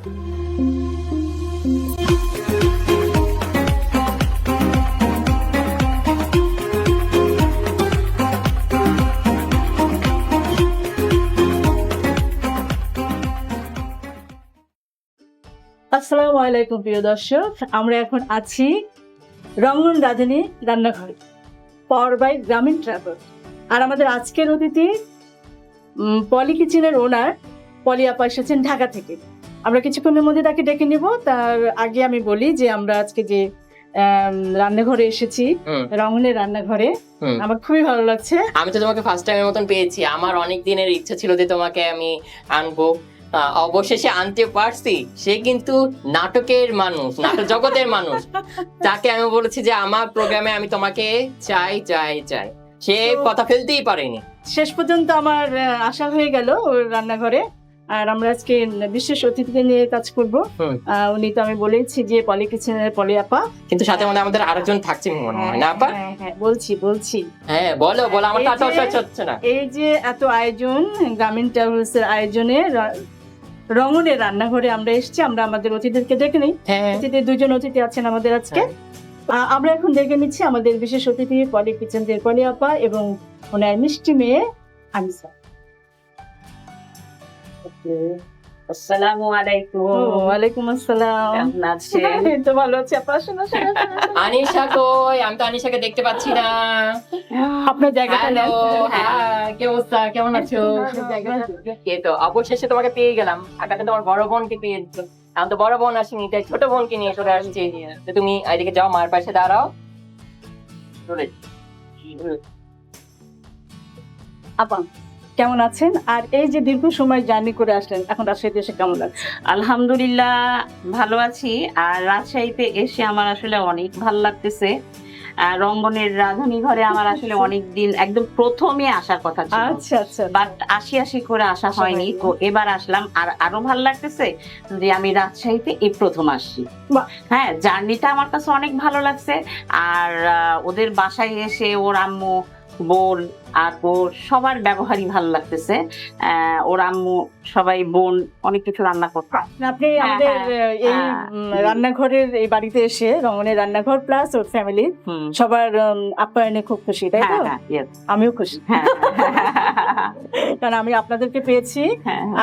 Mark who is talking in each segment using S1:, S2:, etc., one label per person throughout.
S1: আসসালামু আলাইকুম প্রিয় দর্শক, আমরা এখন আছি রঙ্গন রাঁধুনি রান্নাঘরে, পাওয়ার বাই গ্রামীণ ট্রাভেল। আর আমাদের আজকের অতিথি পলি কিচেনের ওনার পলি আপা এসেছেন ঢাকা থেকে। আমরা কিছুক্ষণের মধ্যে তাকে ডেকে নিব। তার আগে আমি বলি যে আমরা আজকে যে রান্নাঘরে এসেছি, রঙ্গনের রান্নাঘরে, আমার খুবই ভালো লাগছে।
S2: আমি তো তোমাকে ফার্স্ট টাইমের মতন পেয়েছি। আমার অনেক দিনের ইচ্ছা ছিল যে তোমাকে আমি আনবো, অবশেষে আনতে পারছি। সে কিন্তু নাটকের মানুষ, নাটক জগতের মানুষ। তাকে আমি বলেছি যে আমার প্রোগ্রামে আমি তোমাকে চাই চাই চাই, সে কথা ফেলতেই পারেনি।
S1: শেষ পর্যন্ত আমার আশা হয়ে গেল ওর রান্নাঘরে। আর আমরা আজকে বিশেষ অতিথিকে নিয়ে কাজ করবো। উনি তো আমি বলেছি যে পলি কিচেনের পলি আপা,
S2: কিন্তু সাথে মধ্যে আমাদের আরেকজন থাকছে মনে হয় না আপা?
S1: হ্যাঁ, বলছি।
S2: হ্যাঁ বলো, আমার তো হচ্ছে না।
S1: এই যে এত আয়োজন, গ্রামীণ ট্রাভেলস এর আয়োজনে রঙ্গনের রান্নাঘরে আমরা এসেছি। আমরা আমাদের অতিথিদেরকে ডেকে নিই। দুজন অতিথি আছেন আমাদের আজকে। আমরা এখন ডেকে নিচ্ছি আমাদের বিশেষ অতিথি পলি কিচেনের পলি আপা এবং ওনার মিষ্টি মেয়ে আনিসা।
S3: আসসালামু আলাইকুম।
S1: ওয়ালাইকুম আসসালাম।
S3: কেমন আছেন?
S1: এই তো ভালো আছি আপা। শোনো
S2: আনিশা কই? আমি তো আনিশাকে দেখতে পাচ্ছি না।
S1: আপনার জায়গাটা নেন।
S2: কি অবস্থা, কেমন আছো? এই তো অবশেষে তোমাকে পেয়ে গেলাম। ঢাকাতে তোমার বড় বোনকে পেয়েছি। আমি তো বড় বোন আসিনি, তাই ছোট বোনকে নিয়ে চলে আসছি। তো তুমি এদিকে যাও, মার পাশে দাঁড়াও।
S1: আপা কেমন আছেন? আর এই যে দীর্ঘ সময় জার্নি করে আসলেন, এখন রাজশাহীতে এসে কেমন লাগছে?
S3: আলহামদুলিল্লাহ ভালো আছি। আর রাজশাহীতে এসে আমার আসলে অনেক ভালো লাগতেছে। রঙ্গনের রাঁধুনি ঘরে আমার আসলে অনেক দিন একদম প্রথমে আসার কথা ছিল।
S1: আচ্ছা।
S3: বাট আসি করে আসা হয়নি। তো এবার আসলাম। আর আরো ভালো লাগতেছে যে আমি রাজশাহীতে এই প্রথম আসছি। হ্যাঁ, জার্নিটা আমার কাছে অনেক ভালো লাগছে। আর ওদের বাসায় এসে ওর আম্মু, বোন আর ওর সবার ব্যবহারই ভালো লাগতেছে। ওর আম্মু, সবাই, বোন অনেক কিছু রান্না করতে।
S1: আপনি আমাদের এই রান্নাঘরের এই বাড়িতে এসে, রঙ্গনের রান্নাঘর প্লাস ওর ফ্যামিলি সবার আপ্যায়নে খুব খুশি, তাই তো? আমিও খুশি, কারণ আমি আপনাদেরকে পেয়েছি।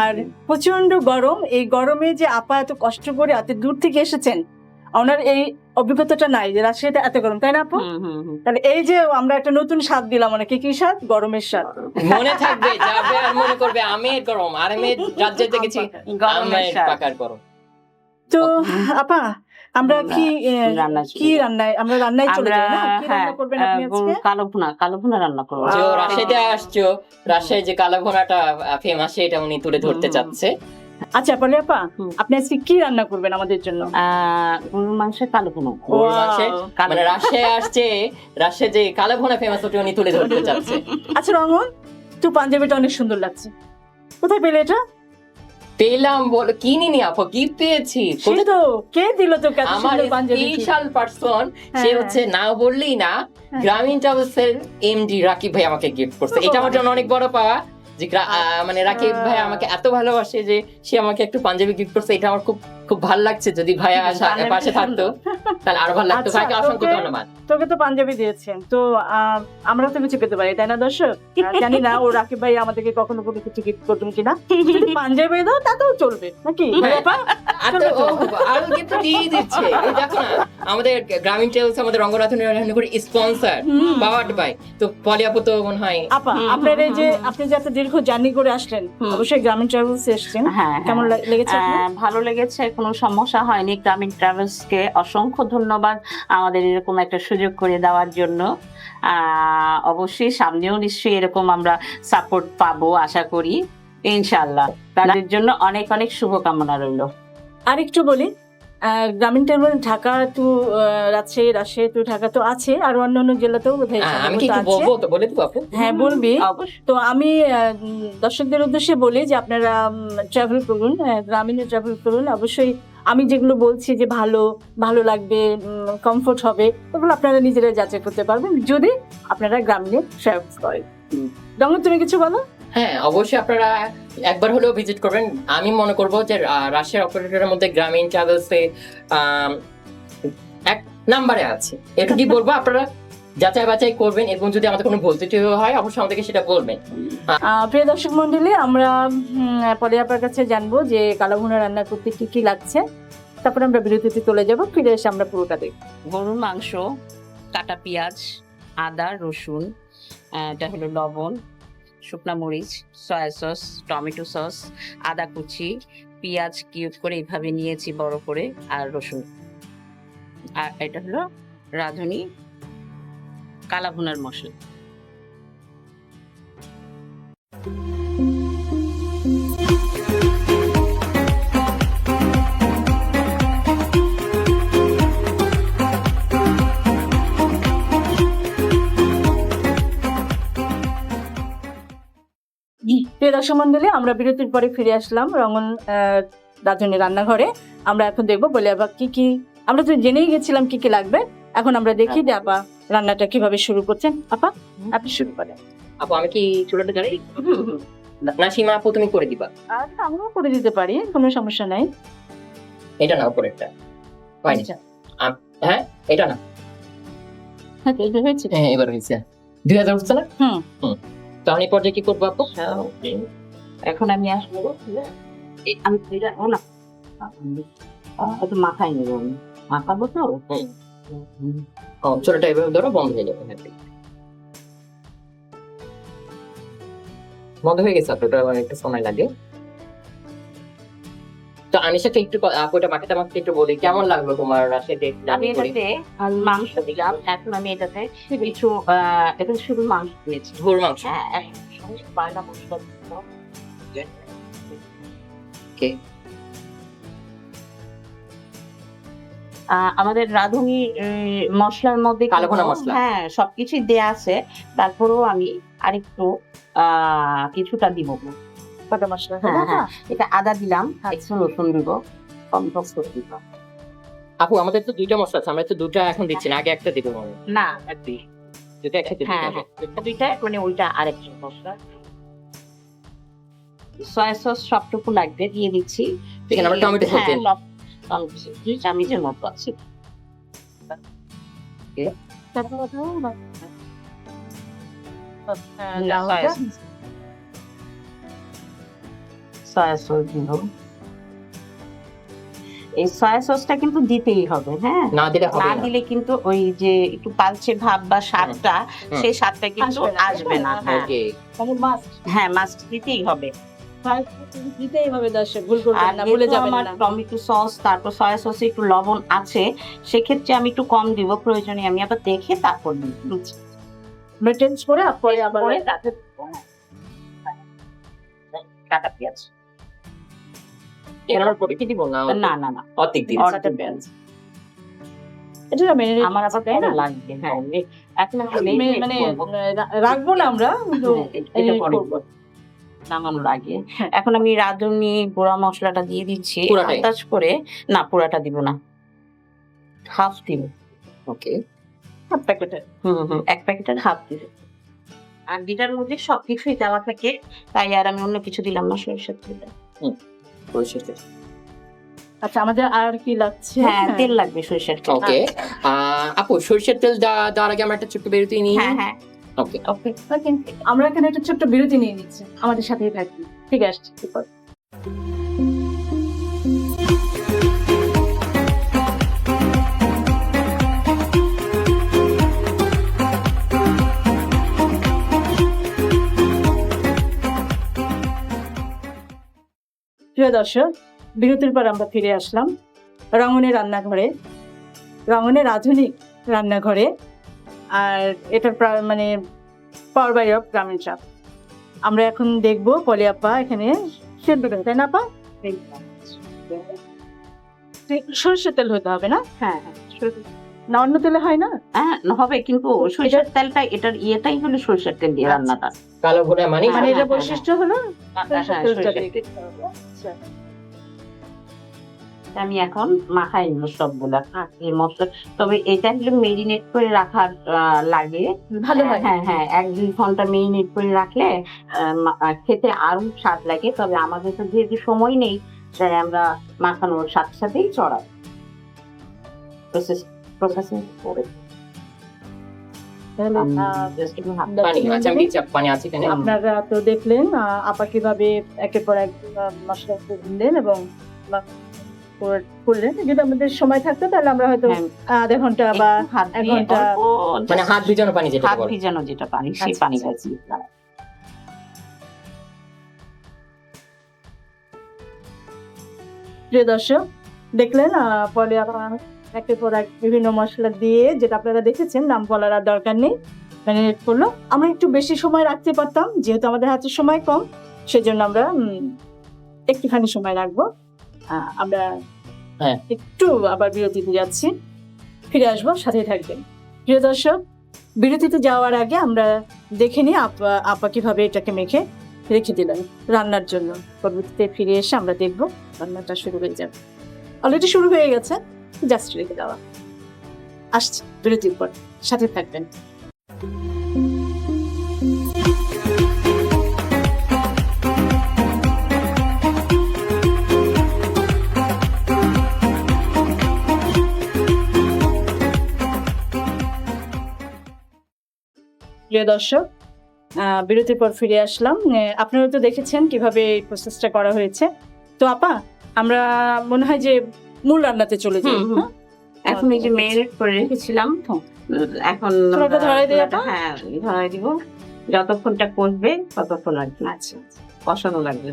S1: আর প্রচন্ড গরম, এই গরমে যে আপা এত কষ্ট করে এত দূর থেকে এসেছেন, ওনার এই অভিজ্ঞতাটা নাই যে রাজশাহীতে এত গরম, তাই না আপু? তাহলে এই যে আমরা একটা নতুন স্বাদ দিলাম অনেকে। কি স্বাদ? গরমের স্বাদ।
S2: মনে থাকবে, যাবে আর মনে করবে আমের গরম, আর আমি রাজ্যে দেখেছি আমের পাকার গরম।
S1: তো আপা আমরা কি রান্নায় চলে যাই না? কি রান্না করবেন আপনি আজকে?
S3: কালো ভুনা রান্না করব।
S2: যে রাজশাহীতে আসছো, রাজশাহী যে কালো ভুনাটা ফেমাস, সেটা উনি তুলে ধরতে চাচ্ছে।
S1: আচ্ছা পলি আপা, আপনি আজকে কি রান্না করবেন আমাদের জন্য?
S3: গরুর মাংসের কালো ভুনা।
S2: মানে রাজশাহী আসছে, রাজশাহী যে কালো ভুনা ফেমাস, ওটা উনি তুলে ধরতে চাচ্ছে।
S1: আচ্ছা রঙ্গন, তো পাঞ্জাবিটা অনেক সুন্দর লাগছে, কোথায় পেলে এটা?
S2: পেলাম বলো, কিনিনি আপু, গিফট পেয়েছি।
S1: তো কে দিল তো
S2: আমার স্পেশাল পারসন, সে হচ্ছে না বললেই না, গ্রামীণ ট্রাভেলস এর এমডি রাকিব ভাই আমাকে গিফট করছে। এটা আমার জন্য অনেক বড় পাওয়া যে মানে রাকিব ভাই আমাকে এত ভালোবাসে যে সে আমাকে একটু পাঞ্জাবি গিফট করছে। এটা আমার খুব খুব ভালো লাগছে। যদি ভাইয়া পাশে থাকতো তাহলে আরো ভালো লাগতো। ভাইকে অসংখ্য ধন্যবাদ।
S1: তোকে তো পাঞ্জাবি দিয়েছেন, তো আমরা তো কিছু পেতে পারি, তাই না দর্শক? জানি না ও রাকিব ভাই আমাদেরকে কখনো কোনো কিছু গিফট করবেন কিনা। পাঞ্জাবি দাও তাতেও চলবে নাকি?
S2: আরো গিফট দিয়ে দিচ্ছে। দেখো না, আমাদের গ্রামীণ ট্রাভেলস, আমাদের রঙ্গরাধুনি স্পন্সর, পাওয়ার্ড বাই। তো পলি আপু তো মনে হয়
S1: আপা, আপনার এই যে আপনি যে এত দীর্ঘ জার্নি করে আসলেন, অবশ্যই গ্রামীণ ট্রাভেলস এসেছেন, কেমন লেগেছে?
S3: ভালো লেগেছে, কোনো সমস্যা হয়নি। গ্রামীণ ট্রাভেলস কে অসংখ্য ধন্যবাদ আমাদের এরকম একটা সুযোগ করে দেওয়ার জন্য। অবশ্যই সামনেও নিশ্চয়ই এরকম আমরা সাপোর্ট পাবো আশা করি, ইনশাআল্লাহ। তাদের জন্য অনেক অনেক শুভকামনা রইল।
S1: আরেকটু বলি, Grameen travel Dhaka to Rajshahi to Dhaka তো আছে, আর অন্যান্য জেলাতেও বোধহয় আছে। হ্যাঁ বলবি। তো আমি দর্শকদের উদ্দেশ্যে বলি যে আপনারা ট্রাভেল করুন, গ্রামীণে ট্রাভেল করুন। অবশ্যই আমি যেগুলো বলছি যে ভালো লাগবে, কমফোর্ট হবে, ওগুলো আপনারা নিজেরা যাচাই করতে পারবেন যদি আপনারা গ্রামীণে ট্রাভেল করেন। রঙ্গন, তুমি কিছু বলো?
S2: হ্যাঁ, অবশ্যই আপনারা একবার হলেও ভিজিট করবেন। আমি মনে করবো যে রাশিয়ার অপারেটরের মধ্যে গ্রামীণ ট্রাভেলসে এক নাম্বারে আছে। একটু কি বলবো, আপনারা যাচাই বাছাই করবেন এবং যদি আমাদের কোনো ভুল ত্রুটি হয় অবশ্যই আমাদেরকে সেটা বলবেন।
S1: প্রিয় দর্শক মন্ডলী, আমরা পলি আপার কাছে জানবো যে কালাভুনা রান্না করতে কি কি লাগছে, তারপর আমরা বিরতিতে চলে যাব, ফিরে এসে আমরা পুরোটা দেখব।
S3: গরুর মাংস, কাটা পেঁয়াজ, আদা, রসুন, এটা হলো লবণ, শুকনা মরিচ, সয়া সস, টমেটো সস, আদা কুচি, পেঁয়াজ কিউব করে এইভাবে নিয়েছি বড় করে, আর রসুন। আর এটা হলো রাঁধুনি কালাভুনার মশলা।
S1: প্রিয় দর্শক মন্ডলী, আমরা বিরতির পরে ফিরে আসলাম রঙন রাঁধুনি রান্নাঘরে। আমরা এখন দেখবো বলে আপা কি কি, আমরা তো জেনেই গেছিলাম কি কি লাগবে, এখন আমরা দেখি যে আপা রান্নাটা কিভাবে শুরু করছেন। আপা আপনি শুরু করেন।
S2: আপু আমি কি চুলাটা জ্বালাই না সীমা আপু তুমি করে দিবা?
S1: আর আমরাও করে দিতে পারি, কোনো সমস্যা নাই।
S2: এটা নাও করে একটা হয়নি।
S1: আচ্ছা।
S2: হ্যাঁ এটা না,
S1: হ্যাঁ তো এটা হয়েছে।
S2: হ্যাঁ এবার হয়েছে 2000 হচ্ছে না।
S1: হুম।
S2: তখন এই পর্যায়ে কি করবো আপু?
S3: এখন আমি আসবো, আমি এটা না মাথায় নেবো, আমি মাখাবো তো।
S2: চুলাটা এভাবে ধরো, বন্ধ হয়ে যাবে। বন্ধ হয়ে গেছে আপু, এটা একটু সময় লাগে। তো আনিশাকে একটু আপু এটা মাখাতে মাখাতে একটু বলি, কেমন লাগলো তোমার রাশিয়াতে?
S3: আমি এটাতে মাংস দিলাম, এখন আমি এটাতে কিছু এটা শুধু মাংস দিয়েছি,
S2: ঝোল মাংস।
S3: হ্যাঁ, বায়না মশলা
S2: ওকে।
S3: আমাদের রাঁধুনি মশলার মধ্যে
S2: কালো ভুনা
S3: কিন্তু,
S2: মশলা।
S3: হ্যাঁ সবকিছুই দেয়া আছে, তারপরেও আমি আরেকটু কিছুটা দিব।
S1: কত মশলা?
S3: হ্যাঁ, হ্যাঁ, এটা আদা দিলাম, একটু রসুন দিব, কম্পোস্ট দিব।
S2: আপু আমাদের তো দুইটা মশলা আছে, আমরা তো দুটো এখন দিচ্ছি না, আগে একটা দিব মনে হয়।
S3: না,
S2: যদি একসাথে
S3: হ্যাঁ
S2: দিতে হবে।
S3: হ্যাঁ, দুইটা মানে ওইটা আরেকটা মশলা। সয়া সস সবটুকু লাগবে, দিয়ে দিচ্ছি।
S2: এখানে আমরা টমেটো সস দিই।
S3: দুই চামচের মতো আছে। সয়া সস দিব। এই সয়া সসটা কিন্তু দিতেই হবে, হ্যাঁ,
S2: না দিলে হবে
S3: না
S2: না।
S3: দিলে কিন্তু ওই যে একটু পালচে ভাব বা স্বাদটা, সেই স্বাদটা কিন্তু আসবে না। হ্যাঁ
S2: ওকে।
S1: তাহলে মাস্ট
S3: হ্যাঁ, মাস্ট দিতেই হবে।
S1: দিতেই হবে দর্শক, ভুল করবেন
S3: আর
S1: না, ভুলে
S3: যেহেতু
S1: যাবেন
S3: আমার
S1: না।
S3: টমেটো সস তারপর সয়া সসে একটু লবণ আছে, সেক্ষেত্রে আমি একটু কম দিব, প্রয়োজনে আমি আবার দেখে তারপর দিব।
S1: আমরা টেন্স করে পরে আবার
S3: পরে তাতে কাটা পেঁয়াজ।
S2: এখানে আমরা প্রত্যেকটি দিব না?
S3: না না না,
S2: অর্ধেক দিন।
S3: অর্ধেক পেঁয়াজ।
S1: এটা মেনে
S3: আমার আবার
S1: তাই না?
S3: পরে লাগবে। হ্যাঁ, এখন আমি
S1: মানে রাখবো না আমরা, কিন্তু
S3: এটা পরে
S1: করবো।
S3: নামানোর আগে এখন আমি রাঁধুনি গুঁড়া মশলাটা দিয়ে দিচ্ছি,
S2: পুরাটাই?
S3: আন্দাজ করে। না, পুরাটা দিব না, হাফ দিব।
S2: ওকে।
S1: হাফ প্যাকেটে।
S3: এক প্যাকেটের হাফ দিব। আর দুটার মধ্যে সবকিছুই দেওয়া থাকে, তাই আর আমি অন্য কিছু দিলাম না, সরিষার তেল।
S2: পরিশেষে
S1: আচ্ছা, আমাদের আর কি লাগছে?
S3: হ্যাঁ, তেল লাগবে, সরিষার তেল।
S2: ওকে। আপু সরিষার তেল দেওয়ার আগে আমরা একটা ছোট্ট বিরতি নিই।
S3: হ্যাঁ হ্যাঁ,
S2: ওকে।
S3: ওকে।
S1: আমরা এখানে একটা ছোট্ট বিরতি নিয়ে নিচ্ছি, আমাদের সাথেই থাকবি। ঠিক আছে, প্রিয় দর্শক, বিরতির পর আমরা ফিরে আসলাম রঙনের রান্নাঘরে, রঙনের আধুনিক রান্নাঘরে। আর এটা মানে পাওয়ার বাই অফ গ্রামীণ চাপ। আমরা এখন দেখবো পলি আপা এখানে সেদ্ধ করে, তাই না আপা? সরষের তেল হতে হবে না?
S3: হ্যাঁ হ্যাঁ,
S1: না অন্য তেলে হয় না?
S3: হ্যাঁ হবে, কিন্তু সরিষার তেলটা, এটার ইয়েটাই হলো সরিষার তেল দিয়ে রান্নাটা।
S2: কালো ভুনা মানে
S1: মানে এটা
S3: হ্যাঁ,
S1: বৈশিষ্ট্য হলো
S3: হ্যাঁ,
S1: সরষের
S3: হ্যাঁ,
S1: তেলটা
S3: সরিষার
S1: দিয়ে
S3: তেল।
S1: দিতে হবে। আচ্ছা।
S3: আমি এখন মাখাই নিব সবগুলা এই মশলা। তবে এটা হলো মেরিনেট করে রাখার লাগে,
S1: ভালো হয়।
S3: হ্যাঁ হ্যাঁ, 1-2 ঘন্টা মেরিনেট করে রাখলে খেতে আরো স্বাদ লাগে। তবে আমাদের তো যেহেতু সময় নেই, তাই আমরা মাখানোর সাথে সাথেই চড়াই প্রসেসিং করে।
S1: তাহলে
S3: Just একটু হাত
S2: পানি আচ্ছা আমি দিচ্ছি, পানি আছে এখানে।
S1: আপনারা তো দেখলেন আপা কিভাবে একের পর এক মশলা দিলেন এবং করলেন। যদি আমাদের সময় থাকতো তাহলে আমরা হয়তো
S3: হ্যাঁ,
S1: আধা ঘন্টা বা
S3: একটু হাত
S1: 1
S3: দিয়ে
S1: ঘন্টা
S3: অল্প
S2: মানে হাত ভিজানো পানি যেটা
S3: হাত
S2: বলে।
S3: ভিজানো যেটা পানি, সেই
S1: আচ্ছা,
S3: পানিটা
S1: আচ্ছা।
S3: দিয়ে
S1: প্রিয় দর্শক দেখলেন পরে আপনারা একের পর এক বিভিন্ন মশলা দিয়ে, যেটা আপনারা দেখেছেন, নাম বলার আর দরকার নেই, ম্যারিনেট করলো। আমরা একটু বেশি সময় রাখতে পারতাম, যেহেতু আমাদের হাতে সময় কম, সেজন্য আমরা একটুখানি সময় রাখবো। আমরা
S2: হ্যাঁ।
S1: একটু আবার বিরতিতে যাচ্ছি, ফিরে আসবো, সাথেই থাকবেন। প্রিয় দর্শক, বিরতিতে যাওয়ার আগে আমরা দেখে নিই আপা কিভাবে এটাকে মেখে রেখে দিলেন রান্নার জন্য। পরবর্তীতে ফিরে এসে আমরা দেখবো রান্নাটা শুরু হয়ে যাবে। অলরেডি শুরু হয়ে গেছে, জাস্ট রেখে দেওয়া। আসছি বিরতির পর, সাথে থাকবেন। প্রিয় দর্শক, বিরতির পর ফিরে আসলাম। আপনারা তো দেখেছেন কিভাবে এই প্রসেসটা করা হয়েছে। তো আপা, আমরা মনে হয় যে মূল রান্নাতে চলে যাই।
S3: হুম, হুম।
S1: হ্যাঁ?
S3: এখন এই যে মেরিনেট করে রেখেছিলাম তো, এখন
S1: চুলাটা ধরাই দিই আপা?
S3: হ্যাঁ ধরাই দিব। যতক্ষণটা কষবে ততক্ষণ আর কি
S1: আচ্ছা,
S3: কষানো লাগবে।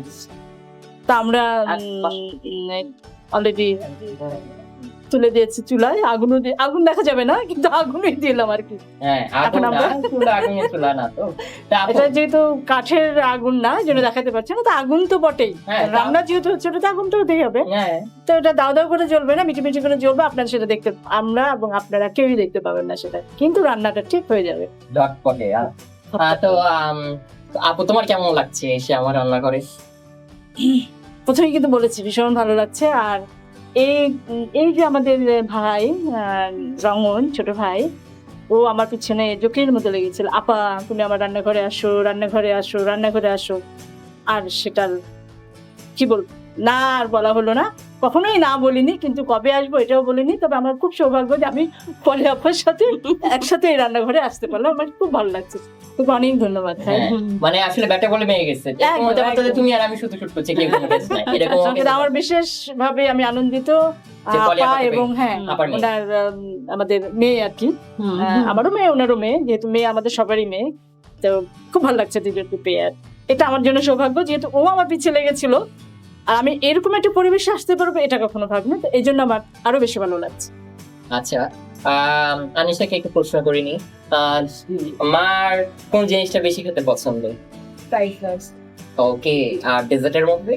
S1: তা আমরা অলরেডি তুলে দিয়েছি চুলায়, আগুন দেখা যাবে না, কিন্তু আগুনই দিলাম আর কি।
S2: হ্যাঁ,
S1: এখন
S2: আগুন না,
S1: আমরা-
S2: চুলা, আগুনের চুলা না তো। তা আপু,
S1: এটা যেহেতু কাঠের আগুন না, এই জন্য দেখাতে পারছি না। তো আগুন তো বটেই,
S2: হ্যাঁ, তা-
S1: রান্না যেহেতু হচ্ছে, ওটা তো আগুন তো হতেই হবে।
S2: হ্যাঁ,
S1: তো এটা দাও দাও করে জ্বলবে না, মিটি মিটি করে জ্বলবে। আপনারা সেটা দেখতে, আমরা এবং আপনারা কেউই দেখতে পাবেন না সেটা, কিন্তু রান্নাটা ঠিক হয়ে যাবে।
S2: ডট পটে। তো আপু, তোমার কেমন লাগছে এসে আমার রান্না করে?
S1: প্রথমেই কিন্তু বলেছি ভীষণ ভালো লাগছে। আর এই যে আমাদের ভাই রঙন, ছোট ভাই, ও আমার পিছনে জোকের মতো লেগেছিল, আপা তুমি আমার রান্নাঘরে আসো, রান্নাঘরে আসো, রান্নাঘরে আসো। আর সেটার কি বল, না আর বলা হলো না। কখনোই না বলিনি, কিন্তু কবে আসবো এটাও বলিনি। তবে আমার খুব সৌভাগ্য যে আমি পরে আপার সাথে একসাথে এই রান্নাঘরে আসতে পারলাম। আমার খুব ভালো লাগছে। তোকে অনেক ধন্যবাদ।
S2: হ্যাঁ, মানে আসলে ব্যাটা বলে মেয়ে গেছে।
S1: একদম,
S2: মজা করতে
S1: একদম।
S2: তুমি আর আমি শুধু শুট করছি, কেউ কোনো গেছ নাই। এরকম
S1: কিন্তু আমার বিশেষ ভাবে আমি আনন্দিত,
S2: যে পলি
S1: আপা
S2: আপাকে
S1: এবং হ্যাঁ
S2: আপার মেয়ে।
S1: ওনার আমাদের মেয়ে আর কি। আমারও মেয়ে, ওনারও মেয়ে, যেহেতু মেয়ে আমাদের সবারই মেয়ে। তো খুব ভালো লাগছে দুজনকে পেয়ে। আর এটা আমার জন্য সৌভাগ্য, যেহেতু ও আমার পিছিয়ে লেগেছিল আর আমি এরকম একটা পরিবেশে আসতে পারবো এটা কখনো ভাবিনি। তো এই জন্য আমার আরো বেশি ভালো লাগছে।
S2: আচ্ছা, আনিশাকে একটু প্রশ্ন করিনি, মার কোন জিনিসটা বেশি খেতে পছন্দ?
S1: Fried rice.
S2: ওকে, আর ডেজার্টের মধ্যে?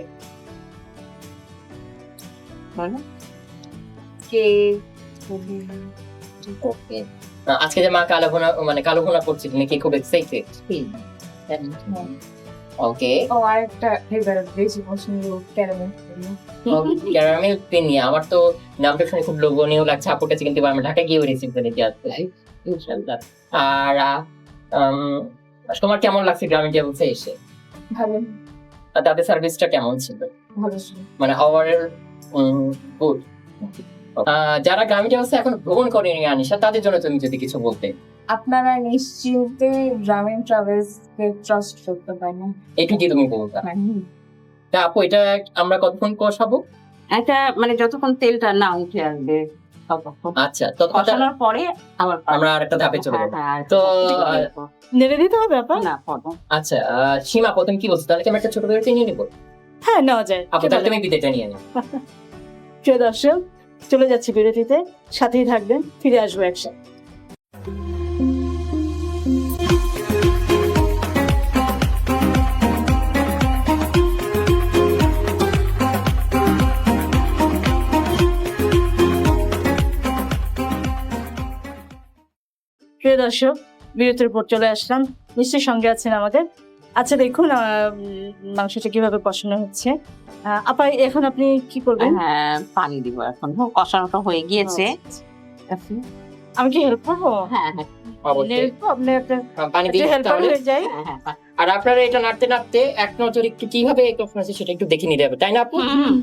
S2: ওকে, আজকে যে মা কালো ভুনা করছিলেন, কি খুব এক্সাইটেড? ওকে,
S4: আরেকটা ফ্লেভার বেশি পছন্দ, ক্যারামেল।
S2: Caramel Penney. আমার তো নামটা শুনে খুব লোভনীয় লাগছে। আপুর কাছে কিন্তু আমি ঢাকা গিয়ে রেসিপি দেখে আসতে চাই ইনশাআল্লাহ। আর তোমার কেমন লাগছে গ্রামীণ ট্রাভেলসে এসে?
S4: ভালো,
S2: আর তাদের সার্ভিসটা কেমন ছিল?
S4: ভালো ছিল।
S2: মানে ওভারঅল গুড। যারা গ্রামীণ ট্রাভেলসে এখন ভ্রমণ করেনি আনিশা, তাদের জন্য তুমি যদি কিছু বলতে।
S4: আপনারা নিশ্চিন্তে গ্রামীণ ট্রাভেলস কে ট্রাস্ট করতে পারেন।
S2: একটু কি তুমি বলতে? তা আপু, এটা আমরা কতক্ষণ কষাবো?
S3: এটা মানে যতক্ষণ তেলটা না উঠে আসবে ততক্ষণ।
S2: আচ্ছা, তো
S3: কষানোর পরে আবার
S2: আমরা আরেকটা ধাপে চলে যাবো।
S3: হ্যাঁ,
S2: তো
S1: নেড়ে দিতে হবে আপা?
S3: না পড়ো।
S2: আচ্ছা, সীমা প্রথম কি বলছো? তাহলে কি আমরা একটা ছোট বিরতি নিয়ে নেবো?
S1: হ্যাঁ, নেওয়া যায়।
S2: আপু, তাহলে তুমি বিদায়টা নিয়ে নাও।
S1: প্রিয় দর্শক, চলে যাচ্ছি বিরতিতে, সাথেই থাকবেন, ফিরে আসবো একসাথে। প্রিয় দর্শক, বিরতির পর চলে আসলাম। নিশ্চয়ই সঙ্গে আছেন আমাদের আচ্ছা দেখুন মাংসটা কিভাবে কষানো হচ্ছে। আপা এখন আপনি কি করবেন?
S3: হ্যাঁ, পানি দিব এখন। কষানোটা হয়ে গিয়েছে।
S1: আমি কি হেল্প করবো?
S3: হ্যাঁ হ্যাঁ
S2: অবশ্যই
S1: হেল্প আপনি একটা
S2: পানি দিয়ে
S1: হেল্প
S2: তাহলে
S1: হয়ে যায়।
S3: হ্যাঁ, হ্যাঁ।
S2: আর আপনারা এটা নাড়তে নাড়তে এক নজর একটু কিভাবে কখন আছে সেটা একটু দেখে নিতে হবে, তাই না আপু?
S3: হুম।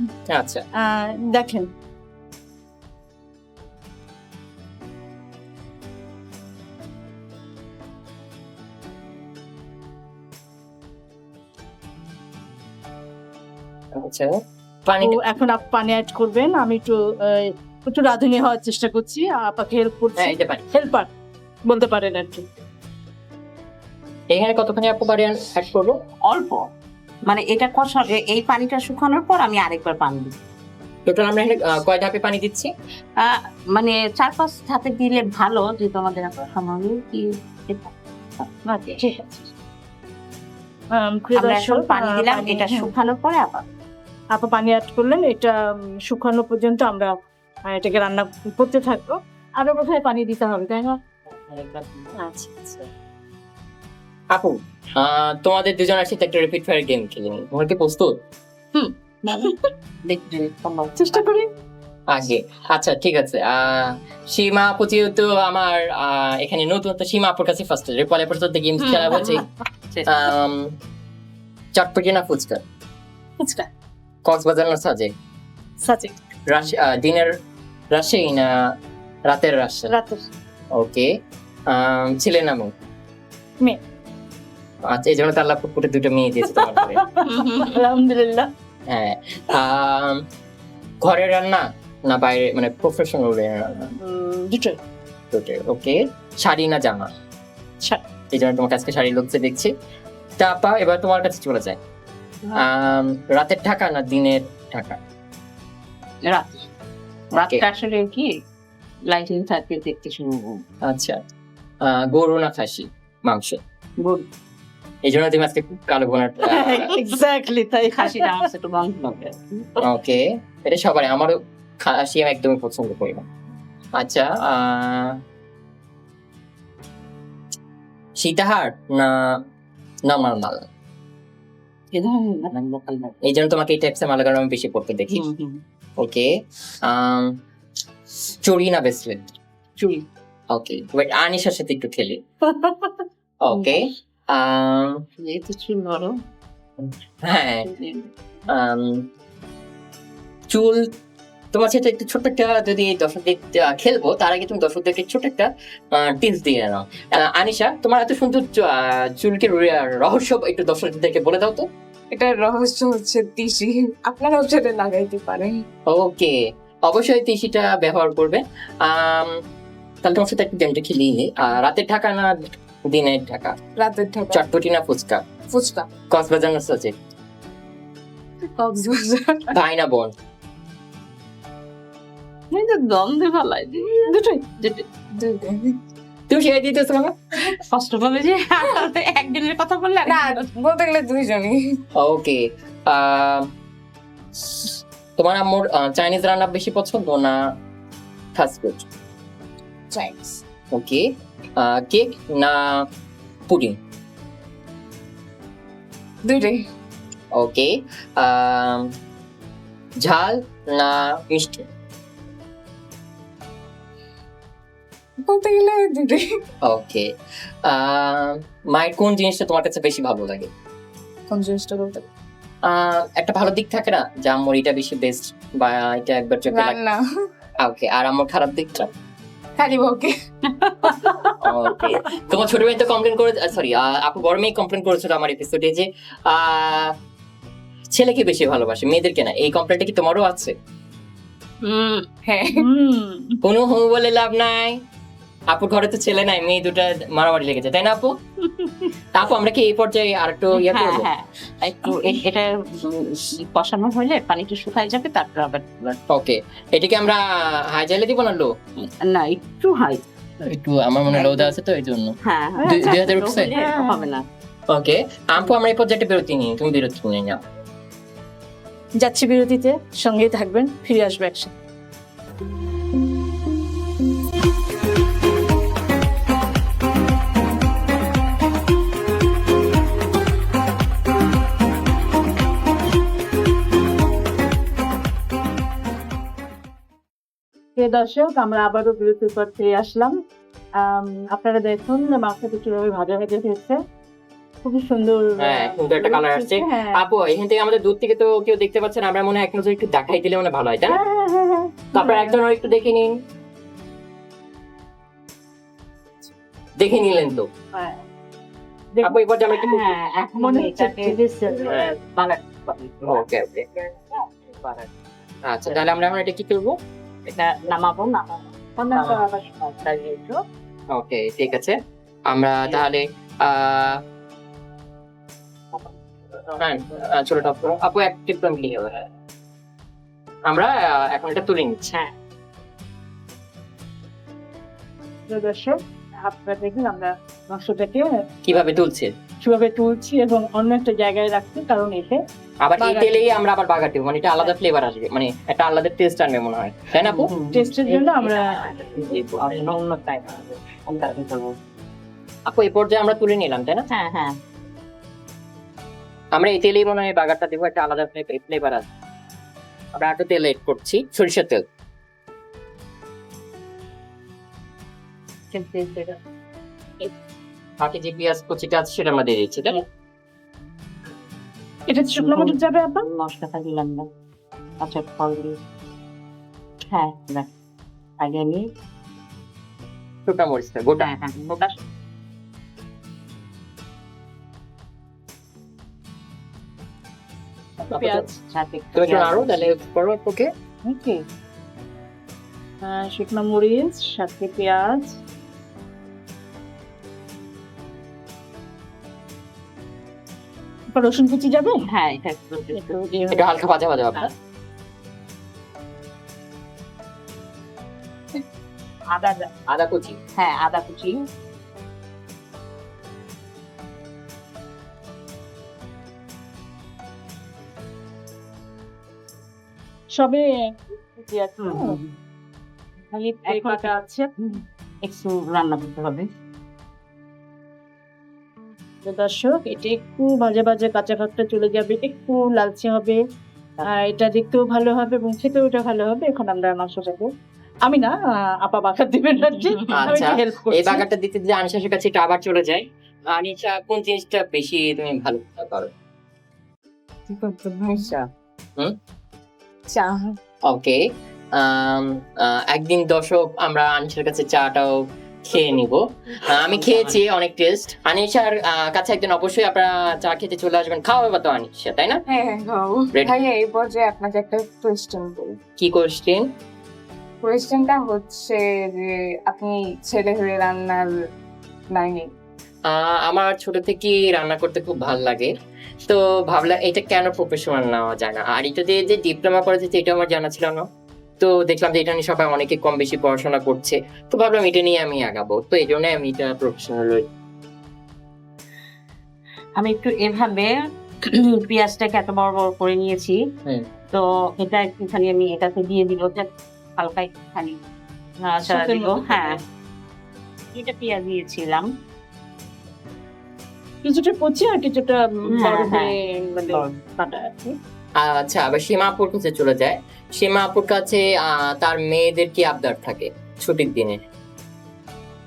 S2: আচ্ছা
S1: দেখেন
S2: আচ্ছা পানি
S1: তো এখন পানি অ্যাড করবেন। আমি একটু রাঁধুনি হওয়ার চেষ্টা করছি, আপাকে হেল্প করছি।
S2: হ্যাঁ এটা পানি
S1: হেল্পার বলতে পারেন আর কি।
S2: এখানে কতখানি আপু পানি অ্যাড করবো?
S3: অল্প, মানে এটা এই পানিটা শুকানোর পর আমি আরেকবার পানি দিই।
S2: টোটাল আমরা এখানে কয় ধাপে পানি দিচ্ছি?
S3: মানে 4-5 ধাপে দিলে ভালো, যে তোমাদের সময় কি
S1: ঠিক আছে। প্রিয়
S3: আমরা
S1: দর্শক,
S3: এখন পানি দিলাম,
S1: পানি,
S3: এটা
S1: হ্যাঁ।
S3: শুকানোর পরে আবার
S1: আপা পানি অ্যাড করলেন, এটা শুকানো পর্যন্ত আমরা এটাকে রান্না করতে থাকবো। আরো কোথায় পানি দিতে হবে, তাই না? আচ্ছা আচ্ছা।
S2: আপু তোমাদের দুজনের সাথে একটা রিপিট ফায়ার গেম খেলে নিই, তোমার কি প্রস্তুত?
S3: দেখতে সম্ভব।
S1: চেষ্টা করি।
S2: আগে আচ্ছা ঠিক আছে। সীমা আপু যেহেতু আমার এখানে নতুন, তো সীমা আপুর কাছে ফার্স্ট পরে পরে গেম খেলা হচ্ছে। চটপটি না ফুচকা?
S1: ফুচকা।
S2: কক্সবাজার না সাজেক?
S1: সাজেক।
S2: দিনের রাজশাহী না রাতের রাজশাহী?
S1: রাতের।
S2: ওকে। ছেলে না মেয়ে?
S1: মেয়ে।
S2: আচ্ছা, এই জন্য তো আল্লাহ পুকুরে দুটো মেয়ে দিয়েছে তোমার ঘরে।
S1: আলহামদুলিল্লাহ।
S2: হ্যাঁ। ঘরের রান্না না বাইরে, মানে প্রফেশনাল রান্না?
S1: দুটোই।
S2: দুটোই। ওকে। শাড়ি না জামা?
S1: শাড়ি।
S2: এই জন্য তোমার কাছে শাড়ি লোকছে দেখছি। তা আপা এবার তোমার কাছে চলে যায়। রাতের ঢাকা না দিনের ঢাকা?
S3: রাতটা আসলে কি লাইটিং থাকে, দেখতে শুনবো।
S2: আচ্ছা। গরু না খাসি মাংস?
S3: গুড।
S2: এই জন্য তুমি আজকে কালো বোনার।
S1: এক্স্যাক্টলি তাই।
S3: খাসিটা আমার একটু বন্ধ হবে।
S2: ওকে, এটা সবারই, আমারও খাসি আমি একদমই পছন্দ করি না। আচ্ছা, সীতাহার না নর্মাল? এই জন্য তোমাকে এই টাইপসের মালাগার আমি বেশি পড়তে দেখি। ওকে। চুড়ি না ব্রেসলেট?
S3: চুড়ি।
S2: ওকে, ওয়েট আনিশার সাথে একটু খেলি। ওকে।
S3: যেহেতু চুল বড়,
S2: হ্যাঁ। চুল তোমার সাথে একটু ছোট্ট একটা, যদি দর্শকদের খেলবো তার আগে তুমি দর্শকদেরকে ছোট্ট একটা টিপস দিয়ে নাও। আনিশা, তোমার এত সুন্দর চুলকে রহস্য একটু দর্শকদেরকে বলে দাও তো।
S4: এটার রহস্য হচ্ছে তিসি, আপনারাও সেটা লাগাইতে পারেন।
S2: ওকে, অবশ্যই তিসিটা ব্যবহার করবে। তাহলে তোমার সাথে একটু গেমটা খেলিয়ে নি। রাতের ঢাকা না দিনের ঢাকা?
S4: রাতের ঢাকা।
S2: চটপটি না ফুচকা?
S4: ফুচকা।
S2: কক্সবাজার না সাজেক?
S4: কক্সবাজার।
S2: ভাই না বোন?
S3: দ্বন্দ্বে ভালাই
S1: দুটোই।
S2: তুমি সেটা দিতেছো না?
S3: কষ্ট পাবে যে একদিনের কথা বললে
S4: না, বলতে গেলে দুইজনই।
S2: ওকে। তোমার আম্মুর চাইনিজ রান্না বেশি পছন্দ না ফাস্ট ফুড?
S4: চাইনিজ।
S2: ওকে। কেক না পুডিং?
S4: দুইটাই।
S2: ওকে। ঝাল না মিষ্টি?
S4: বলতে গেলে দুইটাই।
S2: ওকে। মায়ের কোন জিনিসটা তোমার কাছে বেশি ভালো লাগে?
S4: কোন জিনিসটা বলতে?
S2: একটা ভালো দিক থাকে না যে আম্মুর এটা বেশি বেস্ট, বা এটা একবার চোখে লাগে।
S4: রান্না।
S2: ওকে, আর আম্মুর খারাপ দিকটা?
S4: খালি বকে।
S2: ওকে। তোমার ছোট মেয়ে তো কমপ্লেন করে, সরি আপু বড় মেয়ে কমপ্লেন করেছিল আমার এপিসোডে যে ছেলেকে বেশি ভালোবাসে মেয়েদেরকে না। এই কমপ্লেনটা কি তোমারও আছে?
S4: হ্যাঁ।
S2: কোনো হু বলে লাভ নাই, আপুর ঘরে তো ছেলে নাই, মেয়ে দুটা মারামারি লেগেছে, তাই না আপু? আপু আমরা কি এই পর্যায়ে আর একটু ইয়ে
S3: হ্যাঁ
S2: করবো?
S3: হ্যাঁ, একটু এটা কষানো হলে পানিটা শুকাই যাবে, তারপর আবার
S2: ওকে, এটাকে আমরা হাই জালে দিব না লো?
S3: না, একটু হাই।
S2: একটু আমার মনে লোদা আছে তো এই জন্য।
S3: হ্যাঁ হ্যাঁ,
S2: 2000 উঠছে?
S3: হবে না।
S2: ওকে আপু, আমরা এই পর্যায়ে বিরতি নিই, তুমি বিরতি নিয়ে নাও।
S1: যাচ্ছি বিরতিতে, সঙ্গেই থাকবেন, ফিরে আসবো একসাথে। প্রিয় দর্শক, আমরা আবারও বিরতির পর ফিরে আসলাম। আপনারা দেখুন মাংসটা কিভাবে ভাজা ভাজা হয়েছে, খুবই সুন্দর।
S2: হ্যাঁ, সুন্দর একটা কালার আসছে।
S1: হ্যাঁ।
S2: আপু এখান থেকে আমাদের দূর থেকে তো কেউ দেখতে পাচ্ছেন, আমরা মনে হয় এক নজর একটু দেখাই দিলে মনে হয় ভালো হয়, তাই না?
S1: হ্যাঁ।
S2: তো আপনারা একজন একটু দেখে নিন, দেখে নিলেন তো
S1: হ্যাঁ।
S2: আপু এবার আমরা একটু
S3: হ্যাঁ, এখন
S1: মনে
S3: আমি
S1: হচ্ছে
S3: এটাকে
S2: হ্যাঁ।
S3: বানাতে
S2: ওকে ওকে আচ্ছা, তাহলে আমরা এখন এটা কি করবো?
S3: এটা নামাবো না
S2: ওকে, ঠিক আছে। আমরা তাহলে হ্যাঁ, ছোট আপু এক টিপ নিয়ে হবে। আমরা এখন এটা তুলে নিচ্ছি।
S3: হ্যাঁ,
S1: প্রিয় দর্শক, আপনারা দেখুন আমরা মাংসটাকে
S2: কিভাবে তুলছে,
S1: কিভাবে তুলছি এবং অন্য একটা জায়গায় রাখছি, কারণ এতে
S2: আবার এই
S1: বাগার
S2: তেলেই আমরা আবার বাগার দেবো, মানে এটা আলাদা ফ্লেভার আসবে, মানে একটা আলাদা টেস্ট আনবে মনে হয়, তাই না আপু?
S1: টেস্টের জন্য আমরা
S2: আপু এই পর্যায়ে আমরা তুলে নিলাম, তাই না?
S3: হ্যাঁ
S2: আমরা এই তেলেই মনে হয় বাগারটা দেবো, একটা আলাদা ফ্লেভার আসবে। আমরা একটু তেল এড করছি, সরিষার তেল। বাকি যে পেঁয়াজ কুচিটা আছে সেটা আমরা দিয়ে দিচ্ছি, তাই না?
S1: এটা শুকনো মরিচ যাবে আপনার।
S3: মশলাটা দিলাম না, আচ্ছা ফল দিই। হ্যাঁ না, আগে আমি
S2: শুকনো মরিচটা গোটা।
S3: হ্যাঁ গোটা
S1: পেঁয়াজ
S3: সাথে একটু
S2: তো একটু
S3: পেঁয়াজ
S2: আরো তাহলে করো ওকে।
S1: ওকে, শুকনো মরিচ সাথে পেঁয়াজ, রসুন কুচি যাবে।
S3: হ্যাঁ এটা একটু
S2: একটু হালকা ভাজা ভাজা হবে।
S3: আদা
S2: আদা কুচি।
S3: হ্যাঁ আদা কুচি
S1: সবে
S3: খালি
S1: এই কটা আছে।
S3: একটু রান্না করতে হবে।
S1: তো দর্শক, এটা একটু ভাজা ভাজা কাঁচা ভাবটা চলে যাবে, একটু লালচে হবে, এটা দেখতেও ভালো হবে এবং খেতেও এটা ভালো হবে। এখন আমরা মাংসটাকে, আমি না আপা বাগার দিবেন না,
S2: আচ্ছা,
S1: হেল্প
S2: এই
S1: করছি।
S2: বাগারটা দিতে যে আনিশার কাছে এটা আবার চলে যায়। আনিশা কোন জিনিসটা বেশি তুমি ভালো করো? হুম?
S4: চা।
S2: ওকে, একদিন দর্শক আমরা আনিশার কাছে চাটাও খেয়ে নিব। আমি খেয়েছি, অনেক টেস্ট। আনিশার কাছে একদিন অবশ্যই আপনারা চা খেতে চলে আসবেন, খাওয়া হবে তো আনিশা, তাই না?
S4: হ্যাঁ
S2: Ready?
S4: ভাইয়া এই পর্যায়ে আপনাকে একটা কোয়েশ্চেন করি।
S2: কি কোশ্চেন?
S4: কোয়েশ্চেনটা হচ্ছে যে আপনি ছেলে হয়ে রান্নার লাইনে
S2: আমার ছোট থেকে রান্না করতে খুব ভালো লাগে, তো ভাবলাম এটা কেন প্রফেশনাল নেওয়া যায় না। আর এটা দিয়ে যে ডিপ্লোমা করেছে এটা আমার জানা ছিল না, তো দেখলাম যে এটা নিয়ে সবাই অনেকে কম বেশি পড়াশোনা করছে, তো ভাবলাম এটা নিয়ে আমি আগাবো, তো এই জন্য আমি এটা প্রফেশনাল।
S3: আমি একটু এভাবে পেঁয়াজটাকে এত বড় বড় করে নিয়েছি।
S2: হুম।
S3: তো এটা একটুখানি আমি এটাতে দিয়ে দিব, হালকা একটুখানি নাড়াচাড়া দিব। হ্যাঁ এটা পেঁয়াজ দিয়েছিলাম,
S1: কিছুটা কচি আর কিছুটা বড়
S3: হ্যাঁ,
S1: হয়ে মানে কাটা আছে।
S2: আচ্ছা, আবার সীমা আপুর কাছে চলে যায়। সীমা আপুর কাছে তার মেয়েদের কি আবদার থাকে ছুটির দিনে?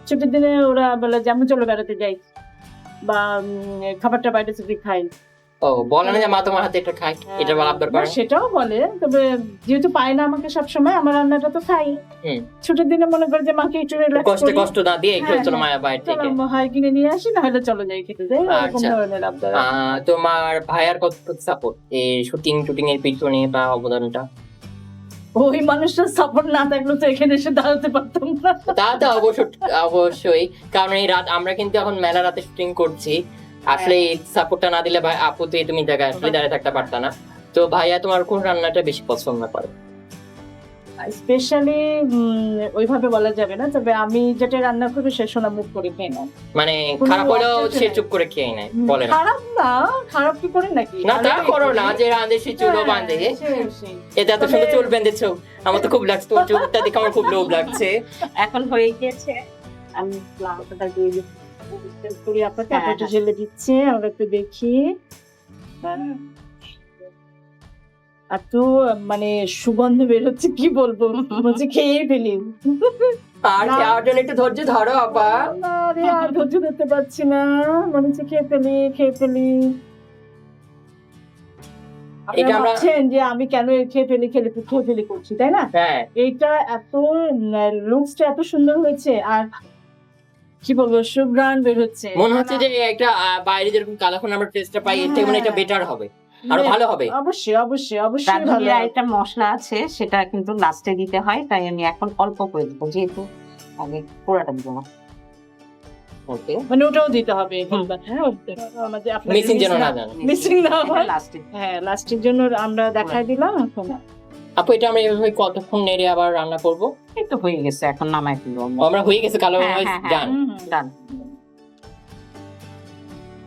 S1: ছুটির দিনে ওরা বলে যে আমি চলো বেড়াতে যাই, বা খাবারটা বাইরে থেকে খাই।
S2: ও, বলে না যে মা তোমার হাতে এটা খাই, এটা বলা আবদার করে?
S1: না, সেটাও বলে, তবে যেহেতু পায় না আমাকে সবসময়, আমার রান্নাটা তো খাই।
S2: হুম।
S1: ছুটির দিনে মনে করে যে মাকে একটু রিল্যাক্স
S2: কষ্ট
S1: করি,
S2: কষ্ট না দিয়ে একটু
S1: হ্যাঁ,
S2: চলো
S1: হ্যাঁ।
S2: মায়া বাইরে থেকে।
S1: চলো হয় কিনে নিয়ে আসি, না হলে চলো যাই খেতে যাই, এরকম
S2: আচ্ছা।
S1: ধরনের আবদার।
S2: তোমার ভাইয়ার কত সাপোর্ট এই শুটিং এর পিছনে বা অবদানটা?
S1: ওই মানুষটার সাপোর্ট না থাকলে তো এখানে এসে দাঁড়াতে পারতাম না।
S2: তা তো অবশ্যই, কারণ এই রাত আমরা কিন্তু এখন মেলা রাতে শুটিং করছি, আসলে এই সাপোর্টটা না দিলে ভাই আপু তো তুমি জায়গায় আসলে দাঁড়িয়ে থাকতে পারতা না। তো ভাইয়া তোমার কোন রান্নাটা বেশি পছন্দ করে?
S1: স্পেশালি ওইভাবে বলা যাবে না, তবে আমি যেটা রান্না করবো সে শোনা মুখ করে খেয়ে নেয়।
S2: মানে
S1: কোনো
S2: খারাপ হলেও
S1: objection
S2: সে
S1: নাই।
S2: চুপ করে খেয়ে নেয়, বলে না?
S1: খারাপ না, খারাপ কি করে নাকি?
S2: না তা
S1: ভালোই
S2: করো না,
S1: করি।
S2: যে রাঁধে সে চুলো
S1: হ্যাঁ,
S2: বাঁধে।
S1: সেই।
S2: এটা এত সুন্দর চুল বেঁধেছো, আমার তো খুব লাগছে, তোর চুলটা দেখে আমার খুব লোভ লাগছে।
S3: এখন হয়ে গিয়েছে। আমি লাউটা দিয়ে দিচ্ছি।
S1: করি আপনাকে,
S3: হ্যাঁ,
S1: আপনাকে ঢেলে দিচ্ছে, আমরা একটু দেখি। এত মানে সুগন্ধ বের হচ্ছে, কি বলবো, বলছে খেয়ে ফেলি।
S2: আর
S1: না।
S2: খাওয়ার জন্য একটু ধৈর্য ধরো আপা।
S1: আরে আর ধৈর্য ধরতে পারছি না, মনে হচ্ছে খেয়ে ফেলি।
S2: এটা
S1: আপনারা
S2: আমরা-
S1: ভাবছেন যে আমি কেন খেয়ে ফেলি করছি, তাই না?
S2: হ্যাঁ,
S1: এইটা এত লুকসটা এত সুন্দর হয়েছে, আর কি বলবো, সুঘ্রাণ বের হচ্ছে।
S2: মনে হচ্ছে যে একটা বাইরে যেরকম কালাখন আমরা টেস্টটা পাই, এর থেকে মানে এটা বেটার হবে, আরো ভালো হবে।
S1: অবশ্যই ভালো
S3: রাঁধুনির
S1: হবে।
S3: একটা মশলা আছে, সেটা কিন্তু লাস্টে দিতে হয়, তাই আমি এখন অল্প করে দেবো, যেহেতু আগে পুরাটা দিব না। ওকে,
S1: মানে ওটাও দিতে হবে, হ্যাঁ, আমাদের আপনাদের
S2: মিসিং যেন না জানো।
S1: মিসিং না হয়।
S3: লাস্টে
S1: হ্যাঁ, লাস্টের জন্য আমরা দেখাই দিলাম। এখন
S2: আপু এটা আমরা এভাবে কতক্ষণ নেড়ে আবার রান্না করব?
S3: এই তো হয়ে গেছে, এখন নামাই ফেলবো
S2: আমরা হয়ে গেছে কালো
S3: হ্যাঁ,
S2: মরিচ
S3: হ্যাঁ, হ্যাঁ।
S2: ডান।
S3: ডান।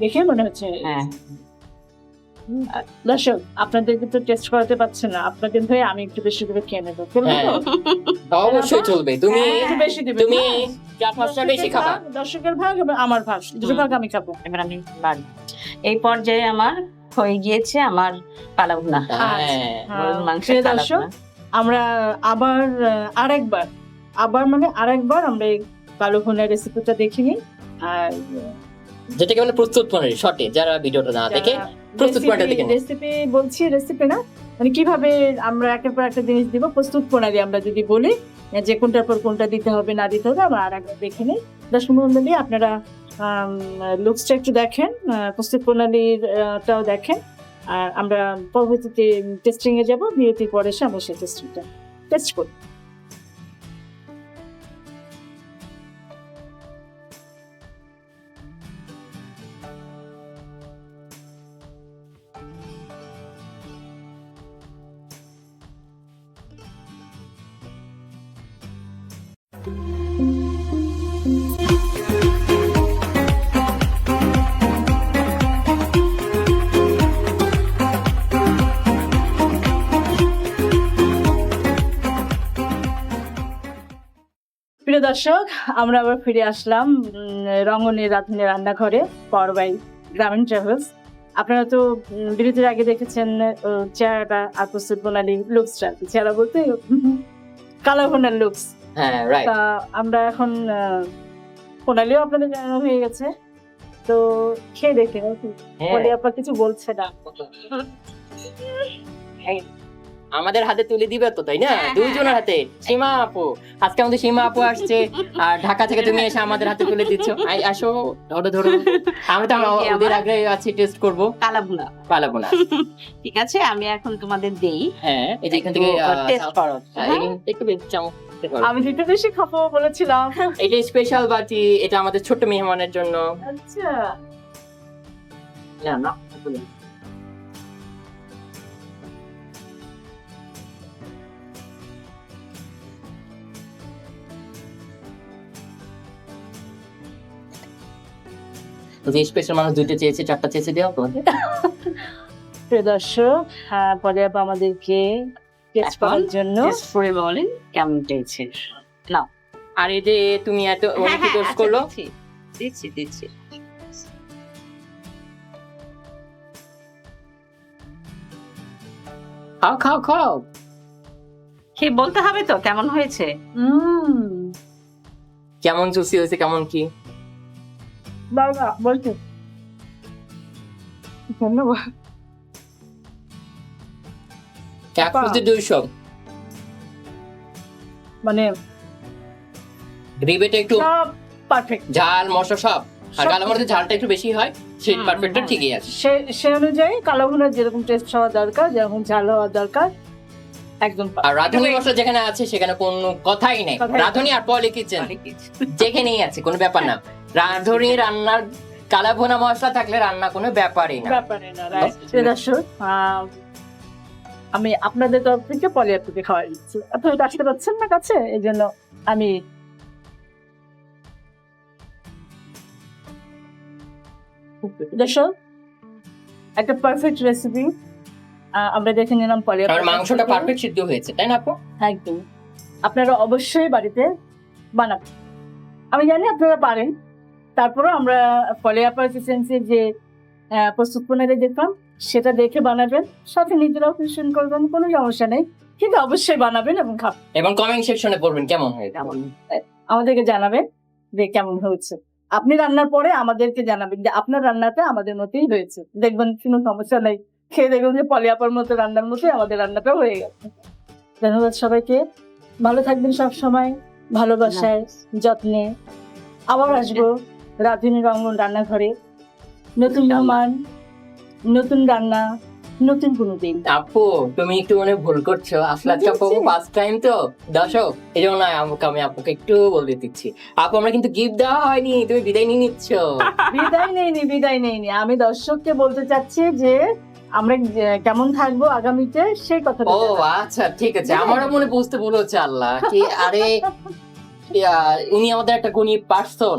S1: দেখে মনে হচ্ছে।
S3: হ্যাঁ,
S1: দর্শক, আপনাদের কিন্তু টেস্ট করাতে পারছে না, আপনাদের হয়ে আমি একটু বেশি করে খেয়ে নেবো। চলবে
S2: হ্যাঁ,
S1: তো?
S2: অবশ্যই চলবে। তুমি
S1: হ্যাঁ, একটু বেশি দিবেন,
S2: তুমি
S1: হ্যাঁ।
S2: 4-5টা বেশি খাবা।
S1: দর্শকের ভাগ এবং আমার ভাগ, দুটো ভাগ আমি খাবো।
S3: এবার আমি বাড়ি। এই পর্যায়ে আমার হয়ে গিয়েছে আমার কালা ভুনা,
S2: হ্যাঁ,
S3: গরুর মাংসের
S1: প্রিয়
S3: কালা
S1: দর্শক,
S3: ভুনা।
S1: আমরা আবার আরেকবার আমরা এই কালো ভুনার রেসিপিটা দেখে নিই। আর
S2: যেটাকে বলে প্রস্তুত পনির, শর্টে যারা ভিডিওটা না দেখে প্রস্তুত পনিরটা দেখে নিন।
S1: রেসিপি না, মানে কিভাবে আমরা একের পর একটা জিনিস দিব, প্রস্তুত প্রণালী আমরা যদি বলি যে কোনটার পর কোনটা দিতে হবে না দিতে হবে, আমরা আর একবার দেখে নিই। দর্শক মন্ডলী, আপনারা লুকসটা একটু দেখেন, প্রস্তুত প্রণালীটাও দেখেন, আর আমরা পরবর্তীতে টেস্টিং এ যাবো। বিরতির পরে এসে আমরা সেই টেস্টিংটা টেস্ট করি। প্রিয় দর্শক, আমরা আবার ফিরে আসলাম রঙ্গনের রাঁধুনি রান্নাঘরে, পাওয়ার বাই গ্রামীণ ট্রাভেলস। আপনারা তো বিরতির আগে দেখেছেন চেহারাটা আর প্রস্তুত প্রণালী, লুকসটা, চেহারা বলতে কালো ভুনার লুকস।
S2: হ্যাঁ, রাইট।
S1: তা আমরা এখন প্রণালীও আপনাদের জানানো হয়ে গেছে, তো খেয়ে দেখে বলে আপনার কিছু বলছে না।
S2: আমাদের হাতে তুলে দিবে তো, তাই না?
S3: হ্যাঁ,
S2: দুইজনের হাতে। সীমা আপু, আজকে আমাদের সীমা আপু আসছে, আর ঢাকা থেকে তুমি এসে আমাদের হাতে তুলে দিচ্ছ। আসো, ধরো। আমরা তো ওদের আগে আছি, টেস্ট করব
S3: কালা ভুনা।
S2: পালাবো না।
S3: ঠিক আছে, আমি এখন তোমাদের দেই,
S2: হ্যাঁ, এই যে এখান থেকে
S3: টেস্ট করো।
S2: একটু বেশি চামচ দিতে পারো।
S1: আমি যেটা বেশি খাবো বলেছিলাম।
S2: এটা স্পেশাল বাটি, এটা আমাদের ছোট মেহমানের জন্য।
S1: আচ্ছা,
S2: না যে স্পেশাল মানুষ 2টা চেয়েছে, 4টা চেয়েছে, দেওয়া তোমাদের।
S1: প্রিয় দর্শক, পরে আবার আমাদেরকে টেস্ট
S3: এখন
S1: করার জন্য
S3: টেস্ট করে বলেন কেমন হয়েছে। নাও।
S2: আর এই যে তুমি এত অনেক টেস্ট করলো,
S3: দিচ্ছি।
S2: খাও।
S3: খেয়ে বলতে হবে তো কেমন হয়েছে।
S2: কেমন জুসি হয়েছে, কেমন কি?
S1: বাবা বলছো, ধন্যবাদ।
S2: 200
S1: মানে
S2: গ্রেভিটা একটু
S1: সব পারফেক্ট,
S2: ঝাল মশলা সব, আর
S1: সব
S2: কালো মরিচের ঝালটা একটু বেশি হয়, সেই
S3: হুম,
S2: পারফেক্টটা
S3: হুম।
S2: ঠিকই আছে।
S1: সে অনুযায়ী কালো ভুনার যেরকম টেস্ট হওয়া দরকার, যেরকম ঝাল হওয়া দরকার, একদম
S2: আর রাঁধুনি মশলা যেখানে আছে সেখানে কোনো কথাই নেই।
S1: কথাই নেই।
S2: রাঁধুনি আর পলি কিচেন যেখানেই আছে, কোনো ব্যাপার না। রাঁধুনি রান্নার কালা ভুনা মশলা থাকলে রান্না কোনো ব্যাপারই না।
S1: ব্যাপারে না। প্রিয় দর্শক, আমি আপনাদের তরফ থেকে পলি আপুকে খাওয়াই দিচ্ছি। আপনি তো আসতে পারছেন না কাছে, এই জন্য আমি দর্শক একটা পারফেক্ট রেসিপি আমরা দেখে নিলাম পলি
S2: আর
S1: আপুর
S2: মাংসটা
S1: কাছ থেকে।
S2: পারফেক্ট সিদ্ধ হয়েছে, তাই না আপু?
S1: একদম, আপনারা অবশ্যই বাড়িতে বানাবেন। আমি জানি আপনারা পারেন, তারপরেও আমরা পলি আপুর কিচেন্সের যে প্রস্তুত প্রণালী দেখলাম, সেটা দেখে বানাবেন, সাথে নিজেরাও টিউশন করবেন, কোনো সমস্যা নেই, কিন্তু অবশ্যই বানাবেন এবং খাবেন।
S2: এবং কমেন্ট সেকশনে বলবেন কেমন হয়
S3: কেমন?
S1: আমাদেরকে জানাবেন যে কেমন হয়েছে। আপনি রান্নার পরে আমাদেরকে জানাবেন যে আপনার রান্নাটা আমাদের মতোই হয়েছে, দেখবেন কোনো সমস্যা নেই, খেয়ে দেখবেন যে পলিয়াপার মতো রান্নার মতোই আমাদের রান্নাটাও হয়ে গেছে। ধন্যবাদ সবাইকে, ভালো থাকবেন সব সময়, ভালোবাসায় যত্নে। আবার আসবো রাঁধুনি রঙ্গন রান্নাঘরে, নতুন মেহমান, নতুন রান্না, নতুন কোনো দিন।
S2: আপু তুমি একটু মনে হয় ভুল করছো, আসলে আজকে আপু
S1: বুঝেছি।
S2: ফার্স্ট টাইম তো দর্শক, এই জন্য আমি আপুকে একটু বলে দিচ্ছি। আপু আমরা কিন্তু গিফট দেওয়া হয়নি, তুমি বিদায় নিয়ে নিচ্ছ।
S1: বিদায় নেইনি, আমি দর্শককে বলতে চাচ্ছি যে আমরা কেমন থাকবো আগামীতে সেই কথাটা
S2: ও
S1: জানাবো।
S2: আচ্ছা ঠিক আছে, আমারও মনে বুঝতে ভুল হচ্ছে। আল্লাহ কি আরে উনি আমাদের একটা গুণী পার্সন।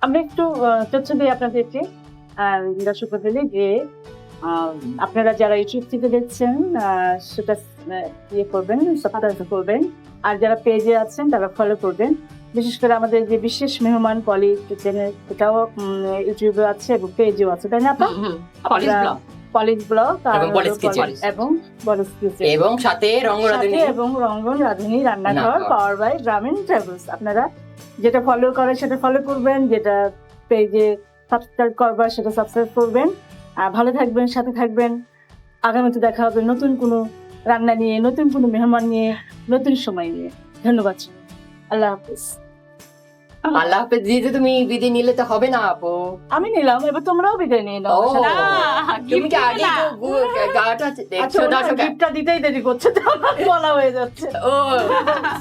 S1: আমরা একটু তথ্য দিই আপনাদেরকে দর্শক মণ্ডলী যে আপনারা যারা ইউটিউব থেকে দেখছেন সেটা ইয়ে করবেন, সাবস্ক্রাইব করবেন, আর যারা পেজে আছেন তারা ফলো করবেন। বিশেষ করে আমাদের যে বিশেষ মেহমান পলি চ্যানেল, এটাও ইউটিউবে আছে এবং পেজেও আছে, তাই না আপা?
S3: College blog.
S1: পলিশ ব্লগ
S2: এবং পলিশ কিচেন।
S1: এবং পলিশ কিচেন
S2: এবং সাথে রঙ্গরাধুনী
S1: এবং রঙ্গন রাঁধুনি রান্নাঘর
S2: রান্নাঘর।
S1: পাওয়ার বাই গ্রামীণ ট্রাভেলস। আপনারা যেটা ফলো করে সেটা ফলো করবেন, যেটা পেজে সাবস্ক্রাইব করবার সেটা সাবস্ক্রাইব করবেন। আর ভালো থাকবেন, সাথে থাকবেন। আগামীতে দেখা হবে নতুন কোনো রান্না নিয়ে, নতুন কোনো মেহমান নিয়ে, নতুন সময় নিয়ে। ধন্যবাদ, আল্লাহ হাফিজ।
S2: আল্লাহ হাফেজ দিয়ে যে তুমি বিদায় নিলে তো হবে না আপু।
S1: আমি নিলাম, এবার তোমরাও বিদায় নিয়ে নাও।
S2: ও,
S1: সাথে।
S2: তুমি কি আগে তো গাটা
S1: আচ্ছা,
S2: দেখছো দর্শক?
S1: গিফটটা দিতেই দেরি করছে, তো আমার বলা হয়ে যাচ্ছে।
S2: ও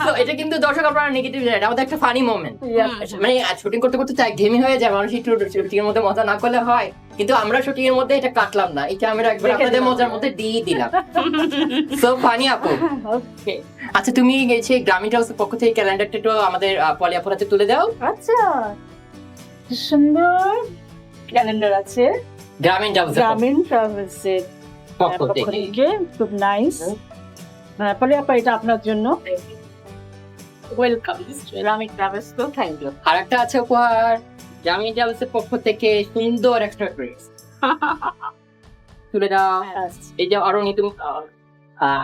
S2: তো এটা কিন্তু দর্শক আপনারা নেগেটিভ জানেন, আমাদের একটা ফানি মোমেন্ট।
S1: Yes.
S2: মানে শুটিং করতে করতে তো ঘেমি হয়ে যায় মানুষ, একটু শুটিং এর মধ্যে মজা না করলে হয়, কিন্তু আমরা শুটিং এর মধ্যে এটা কাটলাম না, এটা আমরা একবার
S1: রেখে
S2: আপনাদের
S1: দিলাম।
S2: মজার মধ্যে দিয়ে দিলাম। সো ফানি আপু।
S1: ওকে,
S2: আচ্ছা তুমি গেছে গ্রামীণ হাউসের পক্ষ থেকে ক্যালেন্ডারটা একটু আমাদের পলি আপুর হাতে তুলে দাও।
S1: আচ্ছা, সুন্দর ক্যালেন্ডার আছে
S2: গ্রামীণ হাউসের
S1: গ্রামীণ ট্রাভেলসের
S2: পক্ষ
S1: পক্ষ
S2: থেকে।
S1: থেকে, খুব নাইস। পরে আপা এটা আপনার জন্য ওয়েলকাম।
S3: গ্রামীণ ট্রাভেলস তো থ্যাংক ইউ।
S2: আর একটা আছে উপহার গ্রামীণ হাউসের পক্ষ থেকে, সুন্দর একটা ড্রেস তুলে দাও। এই যে অরণি তুমি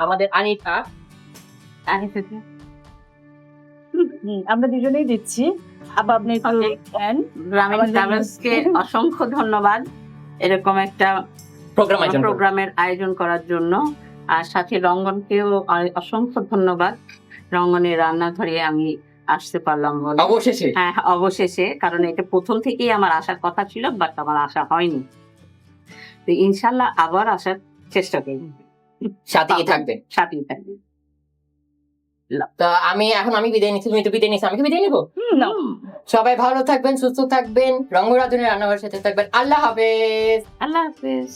S2: আমাদের আনিতা।
S1: আমরা দুজনেই দিচ্ছি। আপা আপনি একটু
S3: Okay.
S1: দেন।
S3: গ্রামীণ
S1: আমাদের-
S3: ট্রাভেলসকে অসংখ্য ধন্যবাদ এরকম একটা
S2: প্রোগ্রাম আয়োজন করো।
S3: প্রোগ্রামের আয়োজন করার জন্য, আর সাথে রঙ্গনকেও অসংখ্য ধন্যবাদ। রঙ্গনের রান্নাঘরে আমি আসতে পারলাম বলে।
S2: অবশেষে
S3: হ্যাঁ অবশেষে, কারণ এটা প্রথম থেকেই আমার আসার কথা ছিল, বাট আমার আসা হয়নি। তো ইনশাল্লাহ আবার আসার চেষ্টা করব।
S2: সাথেই থাকবেন।
S3: সাথেই থাকবে।
S2: তো আমি বিদায় নিচ্ছি, তুমি তো বিদায় নিচ্ছি, আমি কি বিদায় নিবো?
S1: না,
S2: সবাই ভালো থাকবেন, সুস্থ থাকবেন, রঙ্গরাধুনী রান্নাঘরের সাথে থাকবেন। আল্লাহ হাফেজ।
S3: আল্লাহ হাফেজ।